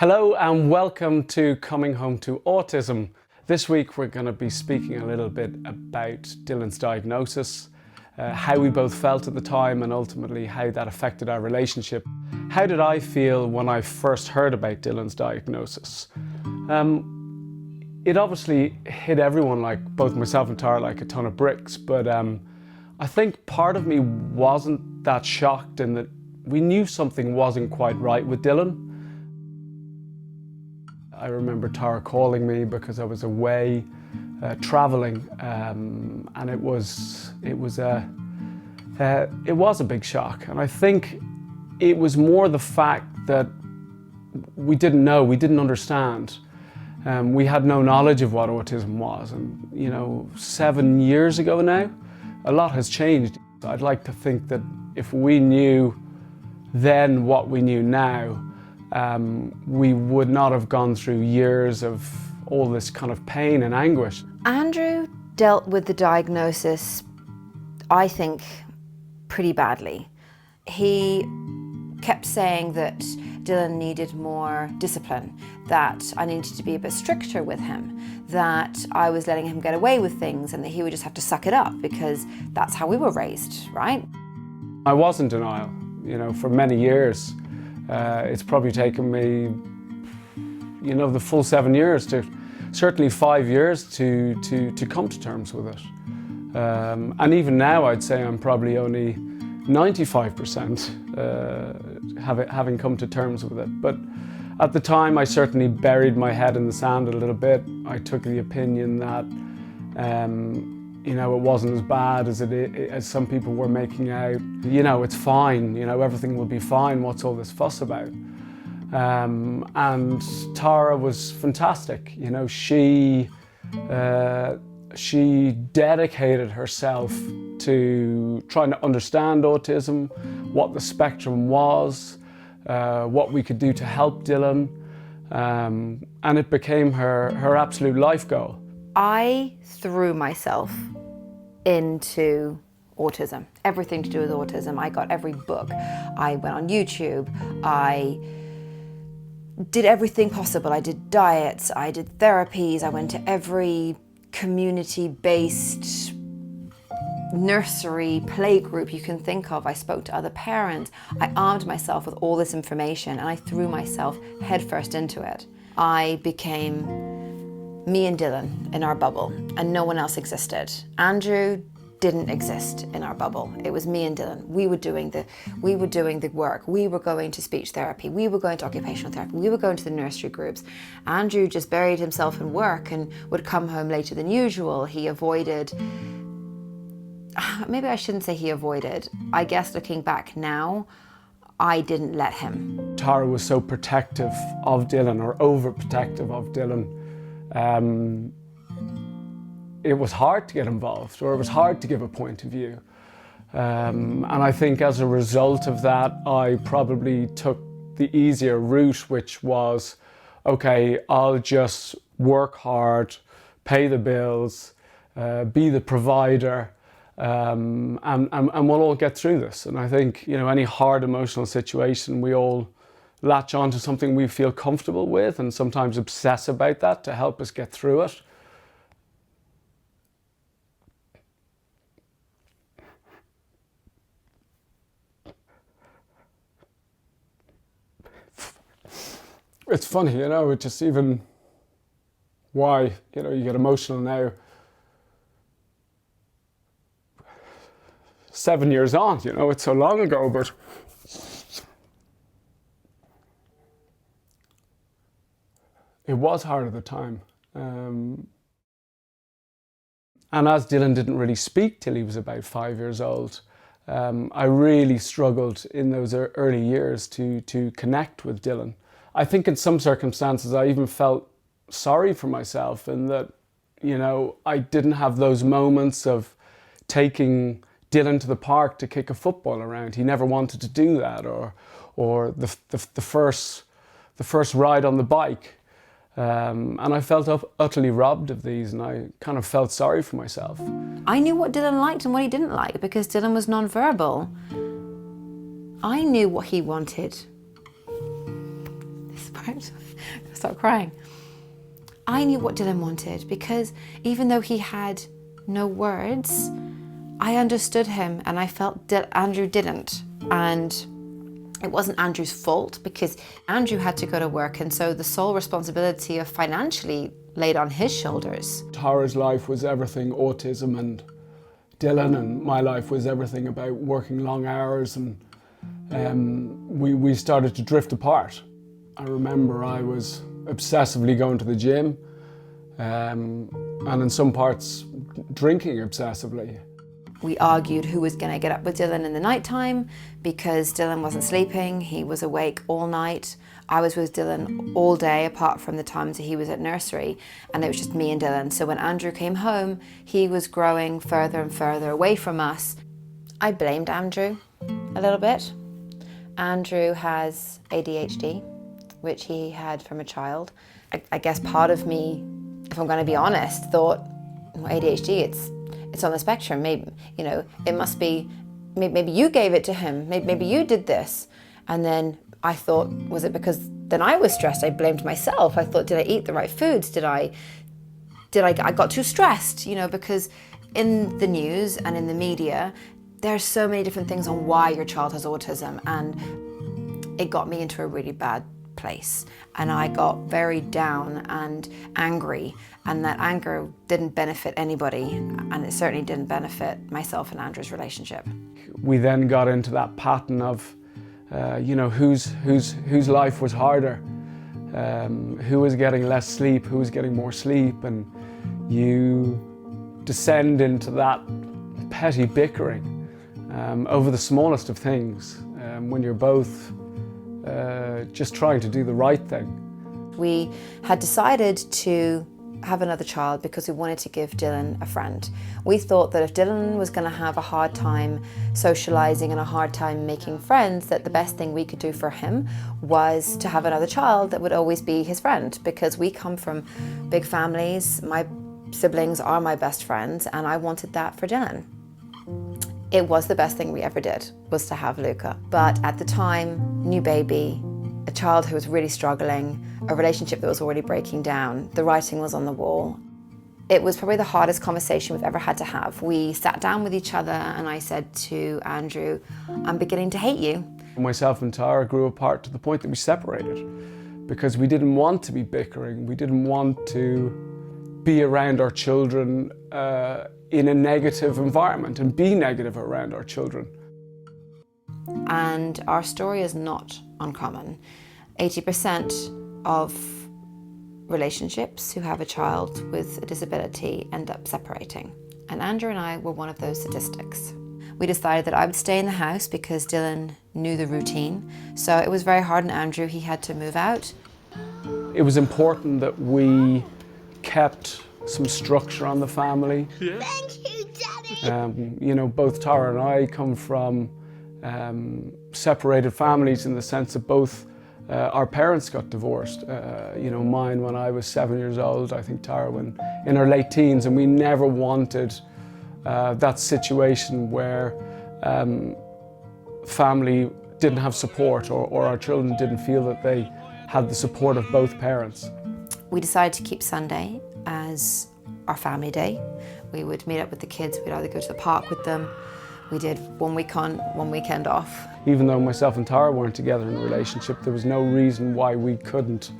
Hello and welcome to Coming Home to Autism. This week we're going to be speaking a little bit about Dylan's diagnosis, how we both felt at the time and ultimately how that affected our relationship. How did I feel when I first heard about Dylan's diagnosis? It obviously hit everyone, like both myself and Tara, like a ton of bricks, but I think part of me wasn't that shocked in that we knew something wasn't quite right with Dylan. I remember Tara calling me because I was away traveling, and it was a big shock. And I think it was more the fact that we didn't know, we didn't understand. We had no knowledge of what autism was, and 7 years ago now, a lot has changed. I'd like to think that if we knew then what we knew now, we would not have gone through years of all this kind of pain and anguish. Andrew dealt with the diagnosis, I think, pretty badly. He kept saying that Dylan needed more discipline, that I needed to be a bit stricter with him, that I was letting him get away with things and that he would just have to suck it up because that's how we were raised, right? I was in denial, for many years. It's probably taken me, the full 7 years certainly 5 years to come to terms with it. And even now I'd say I'm probably only 95% having come to terms with it. But at the time I certainly buried my head in the sand a little bit. I took the opinion that it wasn't as bad as some people were making out. It's fine, everything will be fine, what's all this fuss about? And Tara was fantastic, she dedicated herself to trying to understand autism, what the spectrum was, what we could do to help Dylan, and it became her absolute life goal. I threw myself into autism, everything to do with autism. I got every book, I went on YouTube, I did everything possible. I did diets, I did therapies, I went to every community-based nursery, play group you can think of. I spoke to other parents. I armed myself with all this information and I threw myself headfirst into it. I became me and Dylan in our bubble, and no one else existed. Andrew didn't exist in our bubble. It was me and Dylan. We were doing the work. We were going to speech therapy. We were going to occupational therapy. We were going to the nursery groups. Andrew just buried himself in work and would come home later than usual. He avoided, maybe I shouldn't say he avoided. I guess looking back now, I didn't let him. Tara was so protective of Dylan, or overprotective of Dylan. It was hard to get involved, or it was hard to give a point of view. And I think as a result of that, I probably took the easier route, which was, okay, I'll just work hard, pay the bills, be the provider, and we'll all get through this. And I think, any hard emotional situation, we all latch on to something we feel comfortable with and sometimes obsess about that to help us get through it. It's funny, it just even why, you get emotional now. 7 years on, it's so long ago, but it was hard at the time. And as Dylan didn't really speak till he was about 5 years old, I really struggled in those early years to connect with Dylan. I think in some circumstances I even felt sorry for myself in that, I didn't have those moments of taking Dylan to the park to kick a football around. He never wanted to do that, or the first ride on the bike. And I felt utterly robbed of these, and I kind of felt sorry for myself. I knew what Dylan liked and what he didn't like because Dylan was non-verbal. I knew what he wanted. This right? I start crying. I knew what Dylan wanted because even though he had no words, I understood him, and I felt Andrew didn't. And it wasn't Andrew's fault because Andrew had to go to work, and so the sole responsibility of financially laid on his shoulders. Tara's life was everything autism, and Dylan and my life was everything about working long hours, and we started to drift apart. I remember I was obsessively going to the gym, and in some parts drinking obsessively. We argued who was going to get up with Dylan in the nighttime because Dylan wasn't sleeping. He was awake all night. I was with Dylan all day apart from the times that he was at nursery, and it was just me and Dylan. So when Andrew came home, he was growing further and further away from us. I blamed Andrew a little bit. Andrew has ADHD, which he had from a child. I guess part of me, if I'm going to be honest, thought, well, ADHD, it's on the spectrum. Maybe, you know, it must be, maybe you gave it to him. Maybe you did this. And then I thought, was it because then I was stressed? I blamed myself. I thought, did I eat the right foods? I got too stressed, you know, because in the news and in the media, there's so many different things on why your child has autism, and it got me into a really bad place. And I got very down and angry, and that anger didn't benefit anybody, and it certainly didn't benefit myself and Andrew's relationship. We then got into that pattern of, you know, whose life was harder, who was getting less sleep, who was getting more sleep, and you descend into that petty bickering over the smallest of things when you're both just trying to do the right thing. We had decided to have another child because we wanted to give Dylan a friend. We thought that if Dylan was going to have a hard time socializing and a hard time making friends, that the best thing we could do for him was to have another child that would always be his friend, because we come from big families. My siblings are my best friends, and I wanted that for Dylan. It was the best thing we ever did, was to have Luca. But at the time, new baby, a child who was really struggling, a relationship that was already breaking down, the writing was on the wall. It was probably the hardest conversation we've ever had to have. We sat down with each other and I said to Andrew, I'm beginning to hate you. Myself and Tara grew apart to the point that we separated because we didn't want to be bickering. We didn't want to be around our children in a negative environment and be negative around our children. And our story is not uncommon. 80% of relationships who have a child with a disability end up separating. And Andrew and I were one of those statistics. We decided that I would stay in the house because Dylan knew the routine. So it was very hard on Andrew. He had to move out. It was important that we kept some structure on the family. Yeah. Thank you, Daddy. You know, both Tara and I come from separated families in the sense that both our parents got divorced. You know, mine when I was 7 years old, I think Tara when in her late teens, and we never wanted that situation where family didn't have support or our children didn't feel that they had the support of both parents. We decided to keep Sunday as our family day. We would meet up with the kids. We'd either go to the park with them. We did one week on, one weekend off. Even though myself and Tara weren't together in a relationship, there was no reason why we couldn't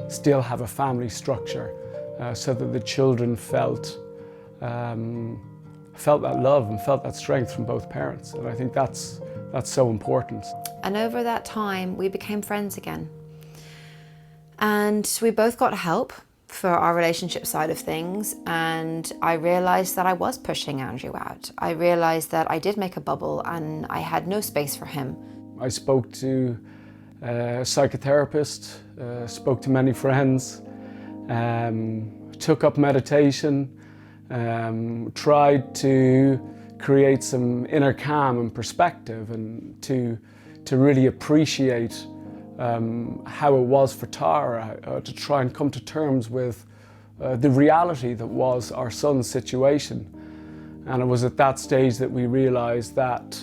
still have a family structure so that the children felt that love and felt that strength from both parents. And I think that's so important. And over that time, we became friends again. And we both got help for our relationship side of things, and I realized that I was pushing Andrew out. I realized that I did make a bubble and I had no space for him. I spoke to a psychotherapist, spoke to many friends, took up meditation, tried to create some inner calm and perspective, and to really appreciate how it was for Tara to try and come to terms with the reality that was our son's situation. And it was at that stage that we realized that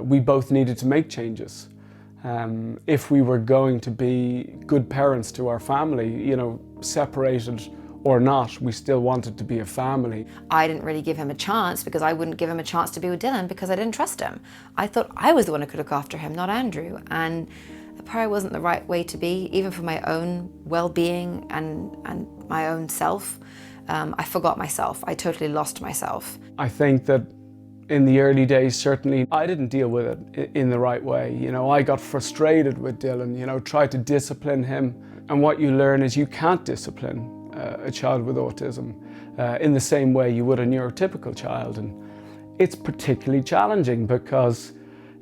we both needed to make changes. if we were going to be good parents to our family, you know, separated or not, we still wanted to be a family. I didn't really give him a chance because I wouldn't give him a chance to be with Dylan because I didn't trust him. I thought I was the one who could look after him, not Andrew. And it probably wasn't the right way to be, even for my own well-being and my own self. I forgot myself. I totally lost myself. I think that in the early days, certainly, I didn't deal with it in the right way. You know, I got frustrated with Dylan, you know, tried to discipline him. And what you learn is you can't discipline a child with autism in the same way you would a neurotypical child. And it's particularly challenging because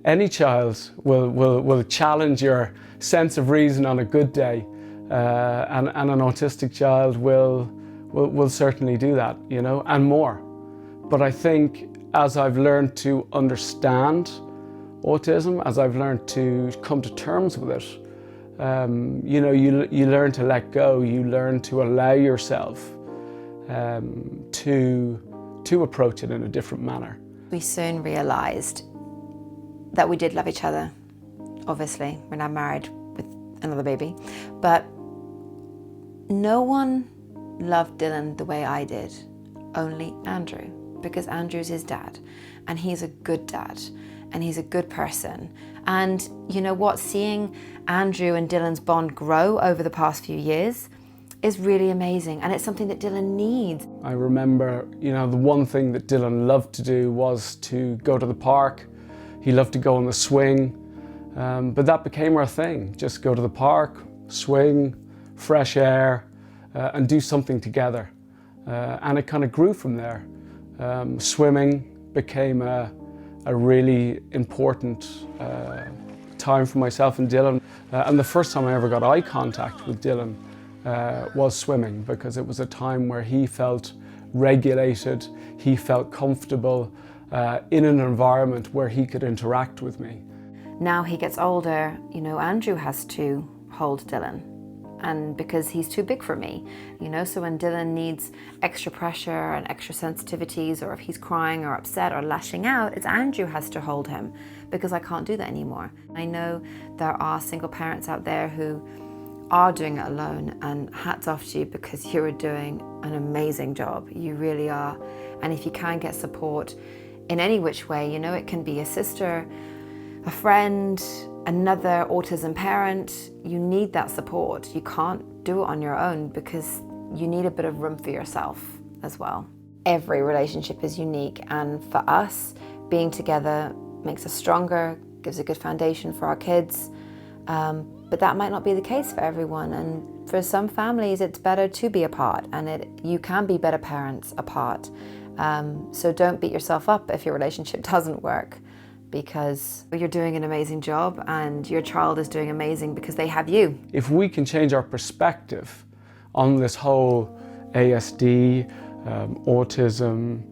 any child will challenge your sense of reason on a good day, and an autistic child will certainly do that, you know, and more. But I think as I've learned to understand autism, as I've learned to come to terms with it, you know, you learn to let go, you learn to allow yourself to approach it in a different manner. We soon realised that we did love each other. Obviously, we're now married with another baby, but no one loved Dylan the way I did, only Andrew, because Andrew's his dad, and he's a good dad, and he's a good person. And you know what, seeing Andrew and Dylan's bond grow over the past few years is really amazing, and it's something that Dylan needs. I remember, you know, the one thing that Dylan loved to do was to go to the park. He loved to go on the swing, but that became our thing. Just go to the park, swing, fresh air, and do something together. And it kind of grew from there. Swimming became a really important time for myself and Dylan. And the first time I ever got eye contact with Dylan was swimming, because it was a time where he felt regulated, he felt comfortable in an environment where he could interact with me. Now he gets older, you know, Andrew has to hold Dylan, and because he's too big for me, you know, so when Dylan needs extra pressure and extra sensitivities, or if he's crying or upset or lashing out, it's Andrew has to hold him, because I can't do that anymore. I know there are single parents out there who are doing it alone, and hats off to you, because you are doing an amazing job. You really are. And if you can get support in any which way, you know, it can be a sister, a friend, another autism parent, you need that support. You can't do it on your own, because you need a bit of room for yourself as well. Every relationship is unique, and for us, being together makes us stronger, gives a good foundation for our kids, but that might not be the case for everyone. And for some families, it's better to be apart, and you can be better parents apart. So don't beat yourself up if your relationship doesn't work, because you're doing an amazing job and your child is doing amazing because they have you. If we can change our perspective on this whole ASD, autism,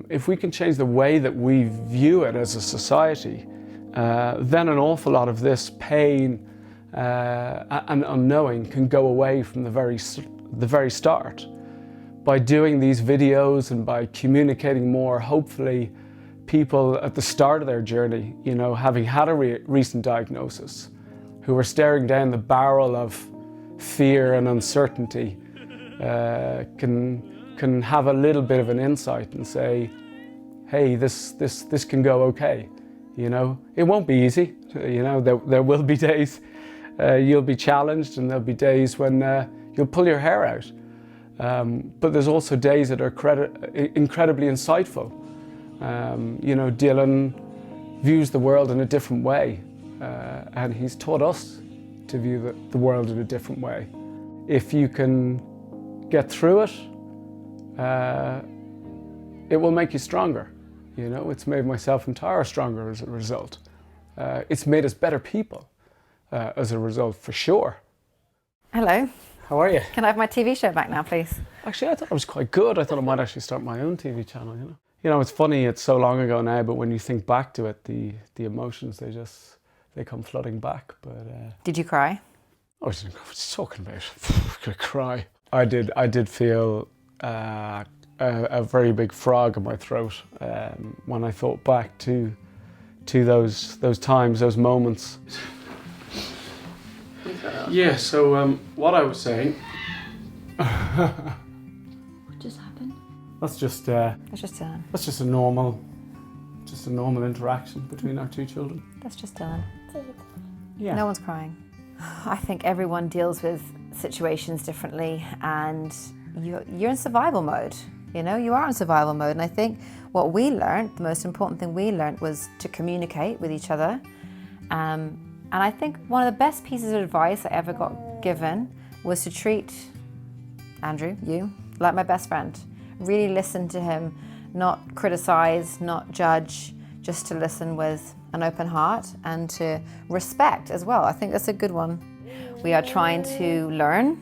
if we can change the way that we view it as a society, then an awful lot of this pain and unknowing can go away from the very start. By doing these videos and by communicating more, hopefully people at the start of their journey, you know, having had a recent diagnosis, who are staring down the barrel of fear and uncertainty, can have a little bit of an insight and say, hey, this can go okay. You know, it won't be easy. You know, there will be days you'll be challenged, and there'll be days when you'll pull your hair out. But there's also days that are incredibly insightful. You know, Dylan views the world in a different way, and he's taught us to view the world in a different way. If you can get through it, it will make you stronger. You know, it's made myself and Tara stronger as a result. It's made us better people as a result, for sure. Hello. How are you? Can I have my TV show back now, please? Actually, I thought it was quite good. I thought I might actually start my own TV channel, you know. You know, it's funny, it's so long ago now, but when you think back to it, the emotions, they come flooding back. But Did you cry? I was talking about it. I'm gonna cry. I did feel a very big frog in my throat when I thought back to to those times, those moments. Yeah, so what I was saying... What just happened? That's just a normal interaction between our two children. That's just Dylan. Yeah. No one's crying. I think everyone deals with situations differently, and you're in survival mode. You know, you are in survival mode, and I think what we learned, the most important thing we learned, was to communicate with each other. And I think one of the best pieces of advice I ever got given was to treat Andrew, you, like my best friend. Really listen to him, not criticize, not judge, just to listen with an open heart and to respect as well. I think that's a good one. We are trying to learn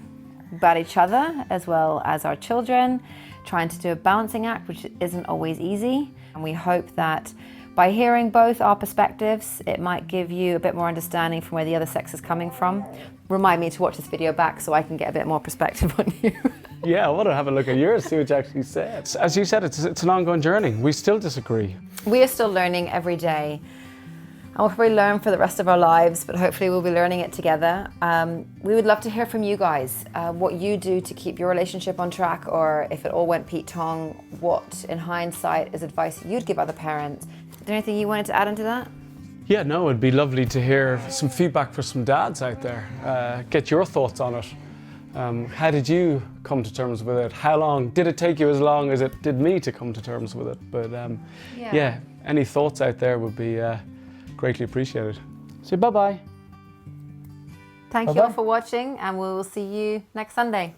about each other as well as our children, trying to do a balancing act, which isn't always easy. And we hope that by hearing both our perspectives, it might give you a bit more understanding from where the other sex is coming from. Remind me to watch this video back so I can get a bit more perspective on you. Yeah, I want to have a look at yours, see what you actually said. As you said, it's an ongoing journey. We still disagree. We are still learning every day. And we'll probably learn for the rest of our lives, but hopefully we'll be learning it together. We would love to hear from you guys, what you do to keep your relationship on track, or if it all went Pete Tong, what in hindsight is advice you'd give other parents. Is there anything you wanted to add into that? Yeah, no, it'd be lovely to hear some feedback for some dads out there. Get your thoughts on it. How did you come to terms with it? How long? Did it take you as long as it did me to come to terms with it? But yeah, any thoughts out there would be greatly appreciated. Say bye-bye. Thank you all for watching, and we will see you next Sunday.